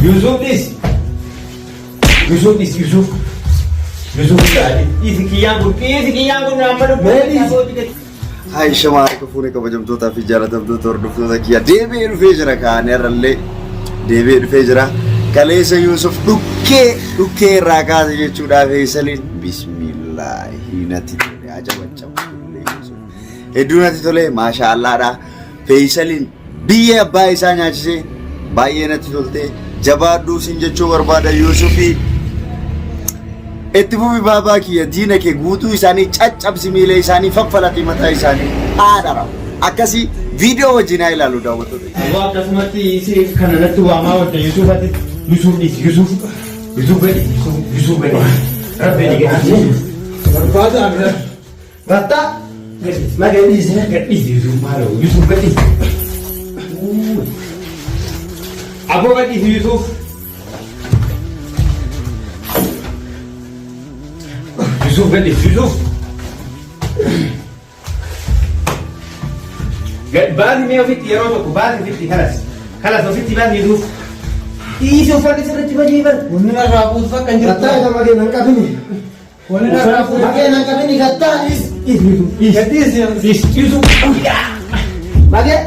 Yusuf this. Yusuf this Yusuf. Yusuf tadi. Isi kiyang kun nama tu. Hai shamaa fuune kabajamtoota fi jaalatamtoota hordoftoota kiyya deebi'ee dhufee jira kaanerrallee deebi'ee dhufee jira kaleessa Yusuf dhukkee irraa kaase jechuudha Feesaliin bismillaahi natti tole ajabachamu Yusuf hedduu natti tole maashaallaadha Feesaliin biyya abbaa isaa nyaachisee baay'ee natti tolte jabaadhuu sin jechuu barbaada Yusufi Ettifufi baabaa kiyya diina kee guutuu isaanii caccabsi miilee isaanii faffalati mataa isaanii haadhara akkasi viidiyoo wajjin haa ilaalu daawwattoota. Waa akkasumatti isi kana natti waamaa wadda Yusufatti Yusuf gadi Rabbi ni gadi. Barbaada akka gatta gadhiisi Yusuf maalo Yusuf gadi. Aboo gadhiisi Yusuf. Yusuf gadis, Yusuf. Baadhi mee ofitti yeroo tokko baadhi ofitti kalas ofitti baadhi Yusuf. Yusuf wanti sirriitti bajee bar. Wanni narraa fuufa kan jirtu. Kattaa isa magee nan qabini. Wanni narraa fuufa magee nan qabini kattaa Yusuf. Magee.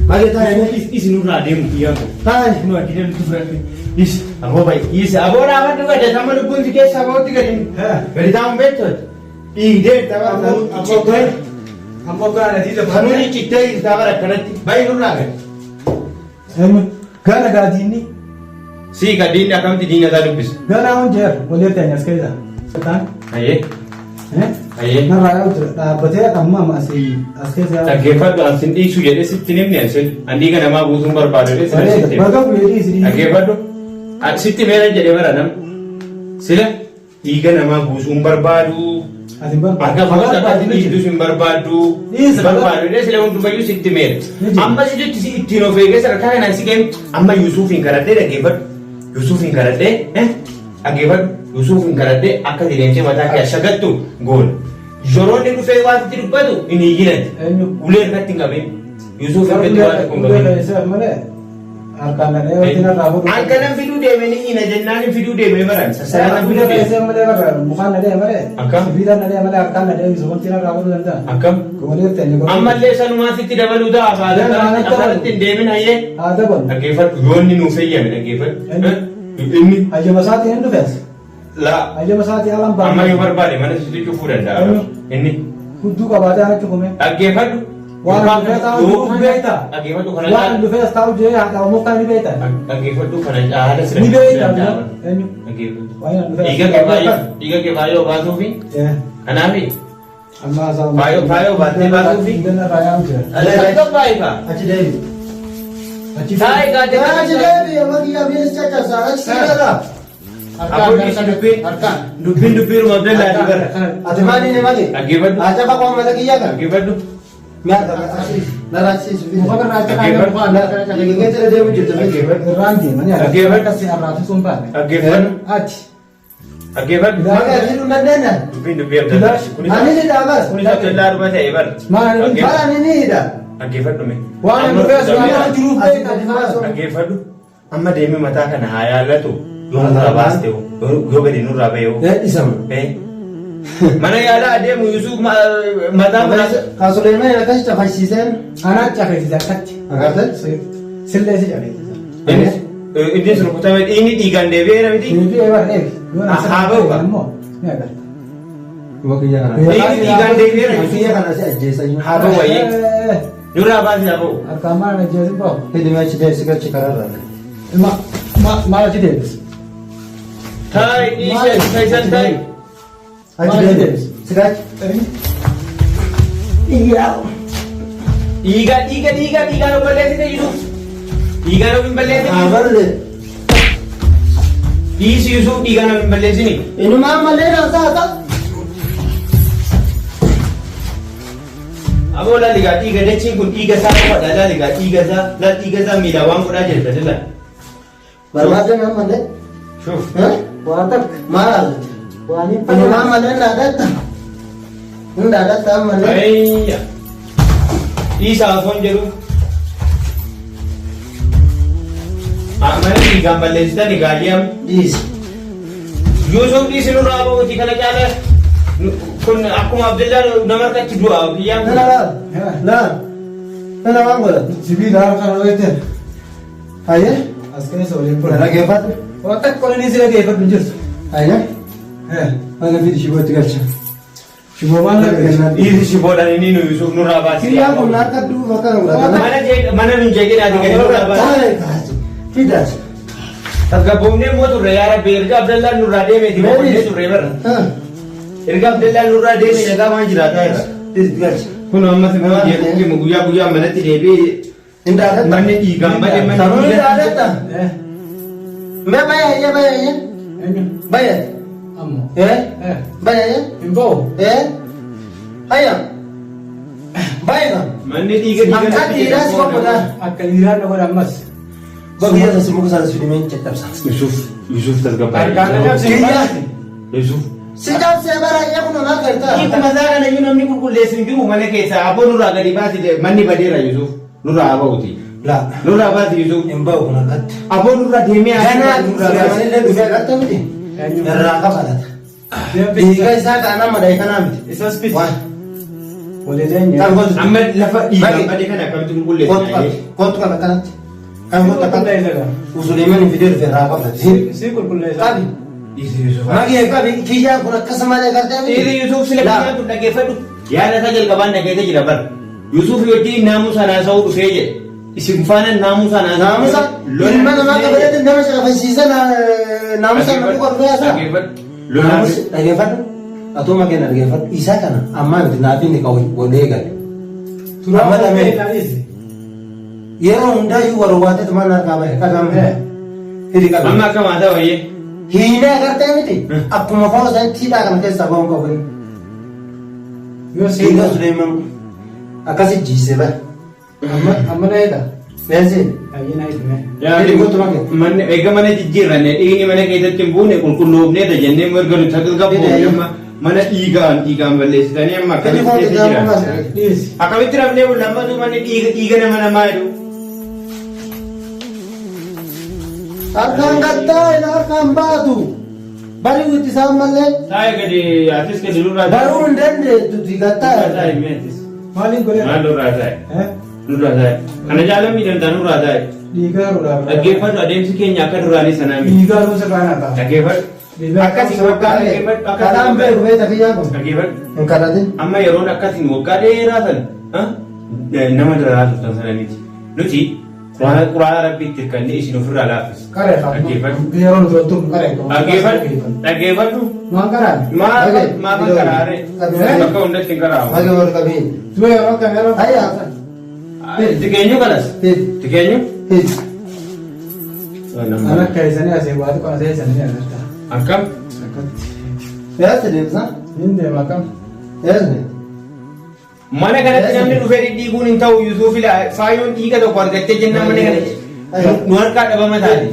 Magee taa'ee isi nurraa deemu kiyyaa ko. Taa'ee nu adii deemu tufrate. Isi aboo bayi isi aboo dhaabadhu gadi sama lubbuun si keessa abootti gadi gadi taa'uun beektooti. Dhiigdee tapha cittee ammoo gaana diida kanuun cittee tapha akkanatti bayi nurraa gadi. gaana gaadiinni Si diinni akkamitti diina isaa dubbisu. gaana on jeer waliin ta'e as keessa sataan Ayyee. Ayyee. narraa yoo ture dhaabbatee amma asii as keessa Dhaggeeffadhu ansin dhiisu jedhee sitti nimni ansin an dhiiga namaa buusuun barbaadu jedhee sila sitti. bakka bu'ee dhiisi Dhaggeeffadhu sitti meera jedhee bara nam sila dhiiga namaa buusuun barbaadu. asin Akka fakkaata akkatti dhiisus hin barbaadu. Barbaadu jedhee sila hundumayyuu sitti meera. Amma sitti ittiin of eegee sadarkaa kanaan si ga'e amma Yusufiin kadhadhee dhaggeeffadhu. Yusufiin kadhadhee dhaggeeffadhu. Yusufiin kadhadhee akka diineenchee mataa kee shagattu goona. Yoroonni dhufee waan itti dubbatu inni hiyyinatti. Ulee irratti hin qabin. Yusuf irratti waan tokko hin qabin. Harkanan fiduu deeme ni hiina jennaan fiduu deeme baran. Sassaaran fiduu deeme. Akkam? Ammallee sanumaasitti dabaluu ta'a afaaratti hin deemin hayyee. Dhaggeeffadhu yoonni nuuf eeyyame dhaggeeffadhu. Inni. Hayyama isaatiin hin dhufes. Laa. Hayyama isaatii alaan ba'a. Amma yoo barbaade mana sitti cufuu danda'a. Inni. Hudduu qabaatee ana cufume. Dhaggeeffadhu. Waan dhufee taa'u beekta. Dhaggeeffadhu kana Waan dhufee taa'u jee haadha mukaa ni beekta. Dhaggeeffadhu kana haala sirrii. Ni beekta. Dhaggeeffadhu. Dhiiga kee baay'ee baasuufi. Kanaafi. Amma asaan. Baay'ee baatee baasuufi. Ganna raayyaa jira. Alaayyaa baay'ee baa. Achi deebi. Taa'ee gaatee. Achi deebi amma kiyya biyya caccabsaa achi siidha. Dubbiin rumah Abdullah di bar. Ati maali ni maali? Dhaggeeffadhu. Acha bakka uummata kiyya kan? Dhaggeeffadhu. Naraachis. Muka birraatti kan waan Dhaggeeffadhu deemu jirtu. irraan deemanii Dhaggeeffadhu. akkasii arraatu sun baane. Dhaggeeffadhu. Ati. Dhaggeeffadhu. Maka jiru dandeenya. Dubbii Abdullah. Ani ni dhaabas. Kunis Abdullah rumah ta'e bar. Maali ni hidha. Dhaggeeffadhu mee. Waan dhufee waan jiruuf beekta. Dhaggeeffadhu. Amma deemee mataa kana haa yaallatu. Yoo nurraa baaste yoo gadi nurraa ba'e yoo. Isama. Mana yaalaa adeemu Yusuf mataa muraasa. Kaasuleemee akkas cafaysiiseen. Anaa cafeessise akkatti. Agartee? Sillee si cafeessise. Innis rukutamee dhiigni dhiigaan deebi'eera miti. Deebi'ee bara eegi. Haa ba'u qaba. Ni agarta. Kiyya kana. Dhiigni dhiigaan deebi'eera miti. Kiyya kana si ajjeesan. Haa ba'u wayyee. Nurraa baase haa ba'u. Harkaan maal ajjeesin bahu. Hidhimee achi deemsi gachi karaarra. Maal achi deebis. Taa'e dhiisee fayyisan taa'e. Achi deemsi. Sigachi. Dhiigaan of balleessite Yusuf. Dhiigaan of hin balleessine. Abarre. Dhiisi Yusuf dhiigaan of hin balleessine. Inumaan malee naasaa Aboo laaligaa dhiiga dachiin kun dhiiga isaa qofadha laaligaa dhiiga isaa miidhaa waan godhaa jirta sila. barbaadde nama malee. Shuf. Waan takka maal? Waan inumaan malee dhaadhatta. Kun dhaadhatta malee. Ayya. Dhiisaa osoo hin jedhu. Mana dhiigaan balleessitan gaaliyaam. Dhiisi. Yusuf dhiisi nurraa bahuuti kana caala kun akkuma Abdullaan nama harkatti du'a biyyaan kun. Nana waan godhatu. Sibiila harka kana hojjetan. Hayyee. As keessa waliin bula. Dhaggeeffatu. Wanta qolanii si dhaggeeffatu hin jirtu. Hayyee. Mana fi shibootti galcha. Shiboo waan lafa Dhiisi shiboodhaan inni nu Yusuf nurraa baasi. Kiriyaa kun harka duuba kana godhata. Mana nu jeeqinaati gadi nurraa baasi. Fidas. Tasgabboomnee moo turre yaa Rabbi erga Abdullaan nurraa deemeeti boqonnee turre bara. Erga Abdullaan nurraa deemee dhagaa waan jiraataa irra. Galcha. Kun ammas immoo guyyaa manatti deebi'ee Indaadata. manni dhiigaan badee manni Tamu dhiigaan. indaadata. Mbee bayya. Bayya. ammoo. Bayya. Hin bahu. Hayya. Bayya. Manni dhiiga Angkat dhiiraas boqota. Akka dhiiraan na godha ammas. Bagiya sa simuka sa sudimeen cakapsa. Yusuf tasgabbaa. Harkaan na cabse hin baate. Yusuf. Sejak saya barangnya aku nolak kereta. Dhiiguma isaa kana iyyuu namni qulqulleessu hin jiru mana keessa aboo nurraa gadi baasi manni badeera Yusuf. Nurraa abahuti. Lah. Nurraa baasi Yusuf. Embau kuna kat. Aboo nurraa deemee Karena mana dia bisa kata mesti. Neraka barat. Tiga isa kana madai kana mesti. Isas piti. Wah. Boleh janji. Kan bos. amma lafa dhiigaan badee kana akkamitti qulqulleessu. Kau kan kan. Kan Si kau tak. qulqulleessa. Usuliman video neraka barat. Si qulqulleessa. Kali. Dhiisi Yusuf. Magi kali kija kuna kasama dia kata Dhiisi Yusuf sila biyyaan kun dhaggeeffadhu. Yaada isaa jalqabaan dhageessa jira bar. Yusuf wajjin naamusa naasa'uu dhufee jedhe. Isin faana naamusa naasa'uu. Namusa. Ilma nama kabajatin nama siapa sisa namusa nama kau biasa. Namus dhaggeeffadhu. Atoo makeen dhaggeeffadhu. Isa kana amma miti naafin ni kau godhee gale. Amma damee. Yeroo hundaayyuu warwaatee tumaan harkaa bahe qabame. Hidi qabame. Amma akka maataa wayyee. Hiinee agartee miti. Akkuma foon isaan tiidhaa kana keessaa bahuun qabu. Yoo si Hiinee Suleeman akkasi jiisee bahe. amma na eega. Meesii. Ayyina hidhime. Hidi kutuma kee. Manni eega mana jijjiirranne dhiigni mana keessatti hin buune qulqulloofnee tajannee erga nuti tasgabboofne mana dhiigaan balleessitanii amma Hidi akkamitti kootu keessa gaafa jira. Dhiisi. Akkamitti rafnee bullammatu manni dhiiga nama namaa jedhu. Harkaan gattaa ila harkaan baatu. Bari witti isaan mallee. Taa'ee gadi atis gadi lurraa Baruu hin dandeettu gattaa. taa'e meetis. Maaliin godhe? Maal lurraa taa'e? Lurraa taa'e. Kana jaalam miidhamtaa lurraa taa'e. Dhiigaa rudhaa. Dhaggeeffadhu adeemsi keenya akka duraanii sanaa miti. Dhiigaa ruusa kaanaa ta'a. Dhaggeeffadhu. Akkasiin waggaa dhaggeeffadhu. Kadhaan beeku beekta kiyyaa kun. Dhaggeeffadhu. Hin kadhatin. Amma yeroon akkasiin waggaa dheeraa sana nama daraa turtan sana miti. Nuti quraana rabbiitti hirkannee isin ofirraa laaffis. Karee fa'a. Dhaggeeffadhu. Yeroo nuti wantu karee. Dhaggeeffadhu. Dhaggeeffadhu. Maan karaan? Maaf karaare. Bakka hundatti hin karaamu. Magi wal qabiin. Tuma yeroo kam yeroo. Hayya. Itti keenyu kanas. Hid. Itti keenyu. Hid. Ana keessanii asii waati qona seessanii agarta. Akkam. Yaasa deemsa. Hin deema akkam. Yaasni. Mana kanatti namni dhufee dhidhiiguun hin ta'u Yusuf faayoon dhiiga tokko argattee jennaan mana kana nu harkaa dhabama taati.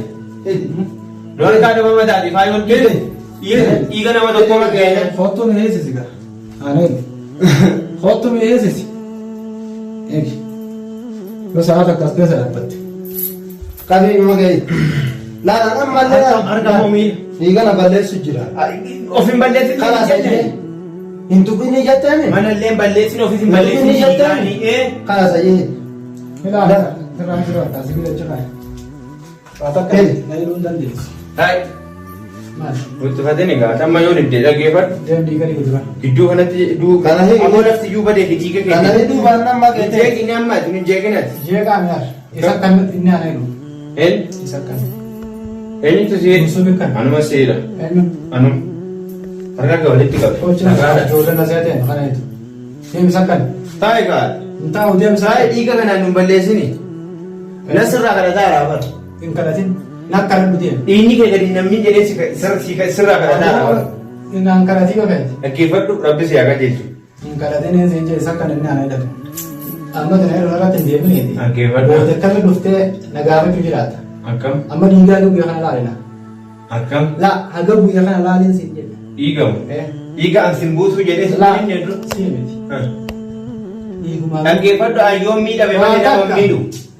Hid. Nu harkaa dhabama taati faayoon dhiiga nama tokko maqaa. Foottuu mi eessisi gaa? Aaneen. Foottuu mi eessisi? Eegi. Yoo sa'aata akkas keessa dhaabbatti. Qabiin magi. Laalaan ammallee. Harka moomii. Dhiigana balleessu jira. Of hin balleessin. Kana sajjee. Hin tuqinni jettee Mana illee balleessin ofis hin balleessin. Kana sajjee. Ilaala. Sirraan sirraan taasisi bira jira. Waata akka na jedhuu hin dandeessu. Hai. Maali? Murtifatee ni gaata amma yoo didde dhaggeeffadhu. Deemdii gadi gudura. Gidduu kanatti Kana hii- ammoo lafti iyyuu badee fi dhiiga Kana hedduu baannaan maqaa ta'e. Jeeqinni amma hin jeeqinati. Jeeqaa mi'aar. Isa kan inni ana jedhu. Eenyu? Isa kan. Eenyutu si Yusuf kan. Anuma seera. Eenyu? Anum. Harka walitti qabu. Hojii nagaa ijoolleen asii ta'e kana jedhu. Deemsa kan. Taa'e gaadha. Hin taa'u deemsa. Taa'e dhiiga kanaan nu balleessini. Nasirraa kana taa'aa bara. Hin kadhatin. Nakka dhabdu deema. Dhiinni kee gadi namni jedhee sirraa kana taa'aa. Innaan kadhatii qabeeti. Dhaggeeffadhu rabbi si haa qajeelchu. Hin kadhatin hin jedhe isa kan inni ana jedhatu. Amma kana yeroo irratti hin deebineeti. Dhaggeeffadhu. Booda akkami dhuftee nagaafachuu jiraata. Akkam. Amma dhiigaa guyyaa kana laalina. Akkam. Laa haga guyyaa kana laaliin siin jedhe. Dhiigamu. Dhiiga an sin buusuu jedhee si Laa hin jedhu. sii miti. Dhiigumaa. Dhaggeeffadhu ayyoon miidhame malee nama hin miidhu.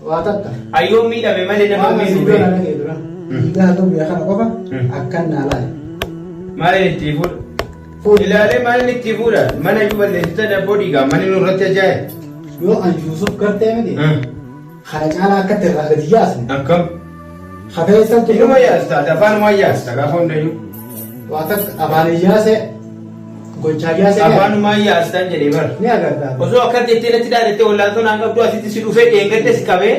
Waa takka. Ayyoon miidhame malee nama hin miidhu. dhiigaa ta'u biyya kana qofa akkan naa laale. Maal itti fuudha? Ilaalee maal itti fuudha? Mana iyyuu balleessita dabboo dhiigaa manni nurratti ajaa'iba. Yoo an Yuusuf gartee miti kana caalaa akkatti irraa gadi yaasne. Akkam? Hafeessatti Inuma yaasta afaanuma yaasta gaafa hundayyuu. waan takka afaan yaase gochaa yaase. Afaanuma yaastaan jedhee bara. Ni agartaa. Osoo akka jettee natti dhaadhattee wallaantoo naan qabdu asitti si dhufee dheengadde si qabee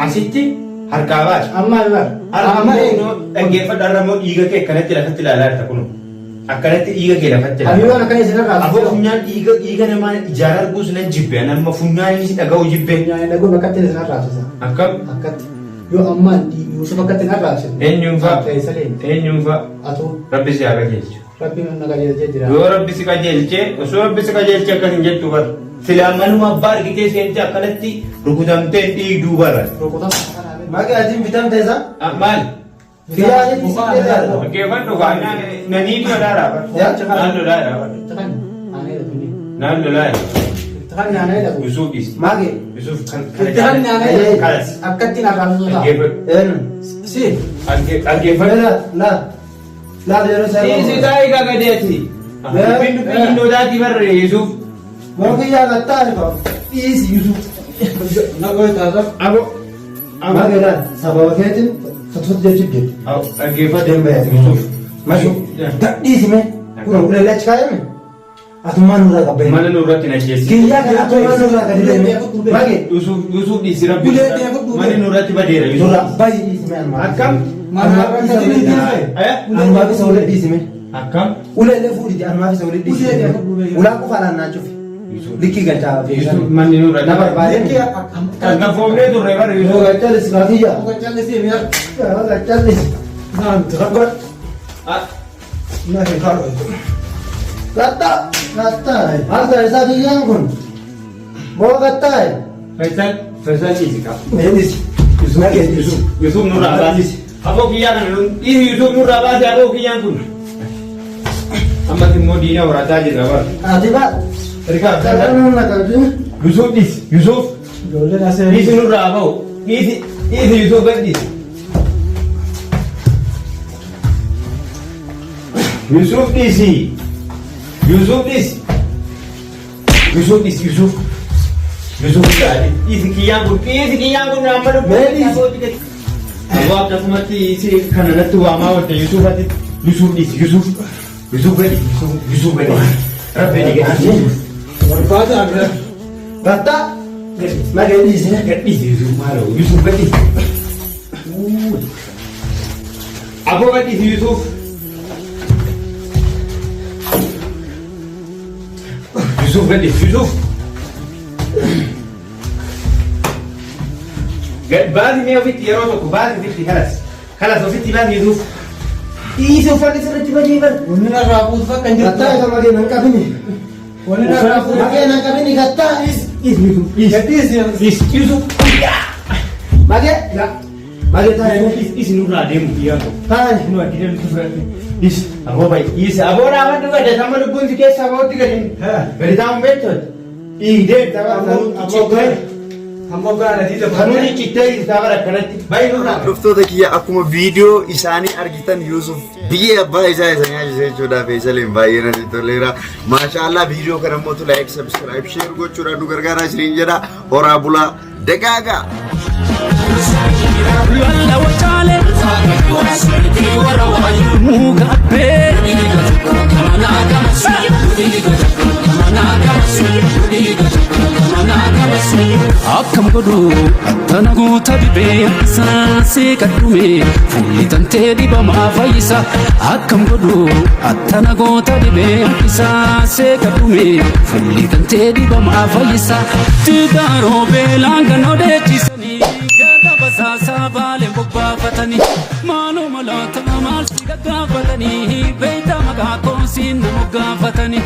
asitti harkaa baate. Amma bara. Amma dhaggeeffadha irra immoo dhiiga kee akkanatti lafatti ilaalaa jirta kun. Akkanatti dhiiga kee lafatti ilaalaa. Habiibaan akkana isin irraa Aboo funyaan dhiiga namaa ijaara arguus nan jibbe nama funyaan inni dhaga'u jibbe. Funyaan dhaguu bakkatti isin irraa tusa. Akkam? Akkatti. Yoo ammaan Yuusuf akkatti hin arraabsine. Eenyuun fa'a? Feesaleen. Eenyuun fa'a? Atuu. Rabbi si haa qajeelchu. Rabbi na qajeelchee jira. Yoo rabbi si qajeelchee osoo rabbi si qajeelchee akkas hin jettu bara. Silaa manuma abbaa argitee seente akkanatti rukutamtee dhiigduu bara. Rukutama kanaan. Maqaa atiin bitamte isaa? Maal? Kiyyaanii dhiisitee taa'udha. Dhaggeeffadhu kaa nanii lolaadhaa bara. Naan lolaadhaa bara. Takan aanee dhabini. Naan lolaadhaa. Takan aanee dhabu. Yusuf dhiisi. Maqee? Yusuf kan Takan aanee dhabu. kalas. Akkatti na arraabsu ta'a. Dhaggeeffadhu. Si. Dhaggeeffadhu. Laal yeroo isaa. Dhiisi taa'ee gagadeeti. Dubbiin nodaati bara Yusuf. Mookiyyaa gattaa ifa. Dhiisi Yusuf. Nagoo taasa. Abo. Maqee laal sababa keetiin fatfat jechuun jedhu. Dhaggeeffadhu. Deemee Yusuf. Mashu. Dhiisime. Kun uleellee achi kaayame. Atummaan nurraa qabee. Mana nurratti na jeessi. Kiyyaa kana atummaan nurraa gadi deemee. Maqee. Yusuf dhiisi rabbi. Bulee deemu bulee. Mana nurratti badeera Yusuf. Nurraa baay'ee dhiisime almaa. Akkam? Almaa isa ulee dhiisime. Almaa isa ulee dhiisime. Akkam? Uleellee fuudhiti almaa isa ulee dhiisime. Ulaa qofaan naa cufi. Likki gachaa fi Yusuf manni nurratti. na barbaadee. Kan gafoomnee turre bara Yoo Yusuf. gachallis kaafiyyaa. Muka callisii mi'a. Gachallis. Naan tura. Na hin kaadhu. Gatta. Harka isaa kiyyaan kun. Moo gattaa'e. Faisal dhiisi qaba. Meenis. Maqee Yusuf. Yusuf nurraa baasi. Aboo kiyyaa kana dhiisi Yusuf nurraa baasi aboo kiyyaan kun. Ammas immoo diina horataa jirra bara. Ati baa. Rikaab Sadaruu na qabdu. Yusuf dhiisi. Yusuf. Ijoolleen asee. Dhiisi nurraa bahu. Dhiisi Yusuf gad dhiisi. Yusuf dhiisi. Yusuf dhiisi. Yusuf dhiisi Yusuf. Yusuf dhiisi kiyyaan kun amma dubbii. Aboo akkasumatti kana natti waamaa oolte Yusufatti. Yusuf dhiisi Yusuf. Yusuf gadi. Yusuf gadi. Rabbi ni gadi. Barbaada agra. Gatta. Maqee dhiisine. Gad dhiisi Yusuf maaloo Yusuf gad dhiisi. Aboo gad dhiisi Yusuf. Yusuf gad dhiisi Yusuf. Baasi mee ofitti yeroo tokko baasi ofitti kalas ofitti baasi Yusuf. Dhiisi uffanni sirriitti badii bara. Wanni narraa fuutu fakka hin jirtu. Gattaa isa maqee nan qabini. Wanni narraa fuutu. Maqee nan qabini gattaa. Dhiisi Yusuf dhiisi Yusuf. Maqee. Maqee taa'ee. Dhiisi nurraa deemu biyyaa koo. Taa'ee. Nu addina nuti fudhate. Dhiisi aboo bayi dhiisi aboo dhaabadhu gadi sama lubbuun si keessa abootti gadi. Gadi taa'uun beektooti. Dhiigdee taphaa Amma gaana diida. Kanuun cittee taphata akkanatti bayi nurraa. Hordoftoota kiyya akkuma viidiyoo isaanii argitan Yusuf biyyee abbaa isaa isa nyaachisee jechuudha. Feesaliin baay'ee natti toleera. Maashaallah viidiyoo kana immoo like, subscribe, share gochuudhaan nu gargaaraa isiniin jedha. Horaa bulaa dagaagaa. Akkam godhu attana goota dhibee saasee kadhume fuulli tantee dhibamaa fayyisa. Akkam godhu attana goota dhibee saasee kadhume fuulli tantee dhibamaa fayyisa. Tigaaroo beelaan ganoo deechisanii gada basaasaa baaleen bobbaafatanii maaloo malaata maal si gaggaafatanii beeyta maqaa koosiin nama gaafatanii.